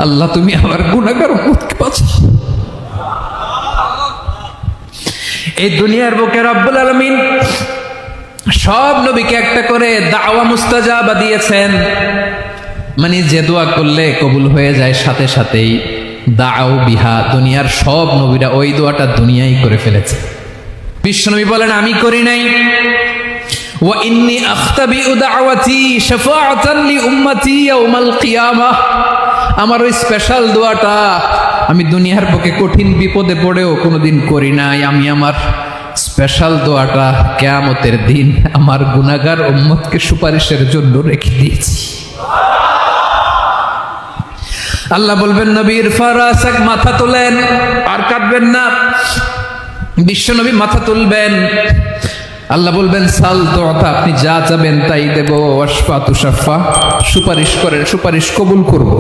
আল্লাহ তুমি আমার গুনাহগার উম্মতকে বাঁচাও। এই দুনিয়ার বুকে রব্বুল আলামিন সব নবীকে একটা করে দাওয়া মুস্তাজাবা দিয়েছেন, মানে যে দোয়া করলে কবুল হয়ে যায় সাথে সাথেই। দাও বিহা, দুনিয়ার সব নবীরা ওই দোয়াটা দুনিয়ায় করে ফেলেছে। বিশ্বনবী বলেন আমি করি নাই। ওয়া ইন্নী আখতাবিউ দাওয়াতি শাফাআতান লি উম্মতি ইয়াউমাল কিয়ামাহ, আমার ওই স্পেশাল দোয়াটা আমি দুনিয়ার বুকে কঠিন বিপদে পড়েও কোনোদিন করি নাই। আমি আমার স্পেশাল দোয়াটা কিয়ামতের দিন আমার গুনাহগার উম্মতকে সুপারিশের জন্য রেখে দিয়েছি। আল্লাহ বলবেন নবীর ফারাসাক, মাথা তোলেন, আর কাঁদবেন না। বিশ্বনবী মাথা তুলবেন, আল্লাহ বলবেন সাল তোতা, আপনি যা চাবেন তাই দেব। ওয়াশফা তুশাফা, সুপারিশ করেন, সুপারিশ কবুল করব।